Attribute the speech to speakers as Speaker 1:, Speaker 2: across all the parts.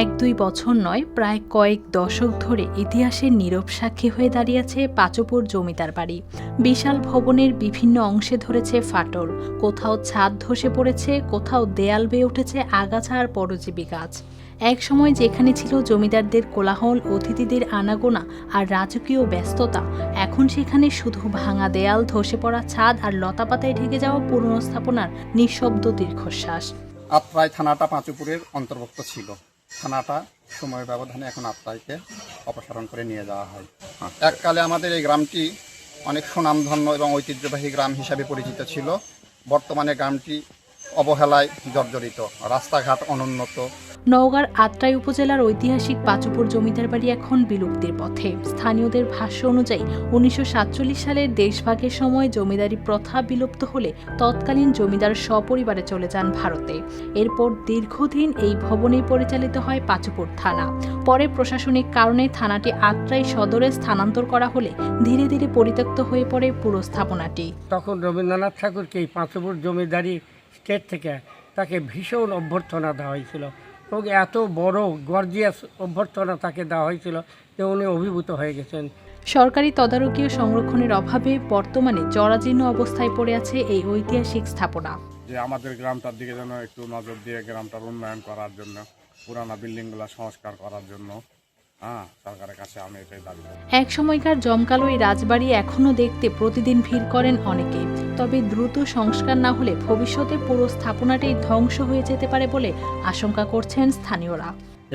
Speaker 1: এক-দুই বছর নয়, প্রায় কয়েক দশক ধরে ইতিহাসের নীরব সাক্ষী হয়ে দাঁড়িয়েছে পাচপুর জমিদার বাড়ি। বিশাল ভবনের বিভিন্ন অংশে ধরেছে ফাটল, কোথাও ছাদ ধসে পড়েছে, কোথাও দেয়াল বেয়ে উঠেছে আগাছা আর পরজীবী গাছ। এক সময় যেখানে ছিল জমিদারদের কোলাহল, অতিথিদের আনাগোনা আর রাজকীয় ব্যস্ততা, এখন সেখানে শুধু ভাঙা দেয়াল, ধসে পড়া ছাদ আর লতাপাতায় ঢেকে যাওয়া পুরনো স্থাপনার নিঃশব্দ দীর্ঘশ্বাস।
Speaker 2: আত্রাই থানাটা পাঁচপুরের অন্তর্ভুক্ত ছিল। থানাটা সময়ের ব্যবধানে এখন আত্রাইকে অপসারণ করে নিয়ে যাওয়া হয়। এককালে আমাদের এই গ্রামটি অনেক সুনামধন্য এবং ঐতিহ্যবাহী গ্রাম হিসাবে পরিচিত ছিল। বর্তমানে গ্রামটি অবহেলায় জর্জরিত, রাস্তাঘাট অনুন্নত।
Speaker 1: নওগাঁর আত্রাই উপজেলার ঐতিহাসিক পাচপুর জমিদার বাড়ি এখন বিলুপ্তির পথে। স্থানীয়দের ভাষ্য অনুযায়ী 1947 সালের দেশভাগের সময় জমিদারি প্রথা বিলুপ্ত হলে তৎকালীন জমিদার সপরিবারে চলে যান ভারতে। এরপর দীর্ঘদিন এই ভবনেই পরিচালিত হয় পাচপুর থানা। পরে প্রশাসনিক কারণে থানাটি আত্রাই সদরে স্থানান্তর করা হলে ধীরে ধীরে পরিত্যক্ত হয়ে পড়ে পুরো স্থাপনাটি।
Speaker 3: তখন রবীন্দ্রনাথ ঠাকুরকে এই পাচপুর জমিদারি স্টেট থেকে তাকে ভীষণ অভ্যর্থনা দেওয়া হয়েছিল এবং এত বড় গর্জিয়াস অভ্যর্থনা তাকে দেওয়া হয়েছিল যে উনি অভিভূত হয়ে গেছেন।
Speaker 1: সরকারি তদারকি ও সংরক্ষণের অভাবে বর্তমানে জরাজীর্ণ অবস্থায় পড়ে আছে এই ঐতিহাসিক স্থাপনা।
Speaker 4: যে আমাদের গ্রামটার দিকে যেন একটু নজর দিয়ে গ্রামটার উন্নয়ন করার জন্য, পুরানা বিল্ডিংগুলো সংস্কার করার জন্য সরকারের কাছে আমি এটাই দাবি করি।
Speaker 1: এক সময়কার জমকালো এই রাজবাড়ি এখনো দেখতে প্রতিদিন ভিড় করেন অনেকে। তবে দ্রুত সংস্কার না হলে ভবিষ্যতে পুরো স্থাপনাটাই ধ্বংস হয়ে যেতে পারে বলে আশঙ্কা করছেন স্থানীয়রা।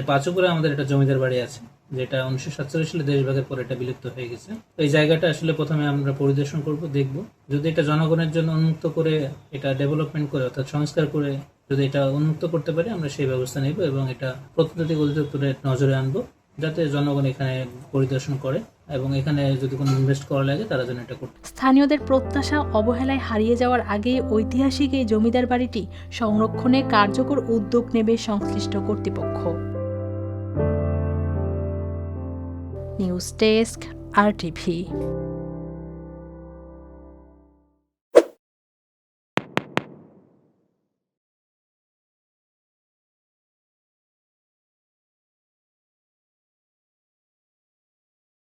Speaker 5: পাচপুরে আমাদের একটা জমিদার বাড়ি আছে, যেটা 1947 সালে দেশভাগের পর এটা বিলুপ্ত হয়ে গেছে। এই জায়গাটা আসলে প্রথমে আমরা পরিদর্শন করব, দেখব যদি এটা জনগণের জন্য উন্মুক্ত করে এটা ডেভেলপমেন্ট করে অর্থাৎ সংস্কার করে যদি এটা উন্মুক্ত করতে পারি আমরা সেই ব্যবস্থা নেব এবং এটা প্রত্নতাত্ত্বিক অধিদপ্তরের নজরে আনবো, যাতে জনগণ এখানে পরিদর্শন করে এবং এখানে যদি কোনো ইনভেস্ট করা লাগে তারা যেন এটা করতে।
Speaker 1: স্থানীয়দের প্রত্যাশা অবহেলায় হারিয়ে যাওয়ার আগে ঐতিহাসিক এই জমিদার বাড়িটি সংরক্ষণে কার্যকর উদ্যোগ নেবে সংশ্লিষ্ট কর্তৃপক্ষ। News desk, RTV।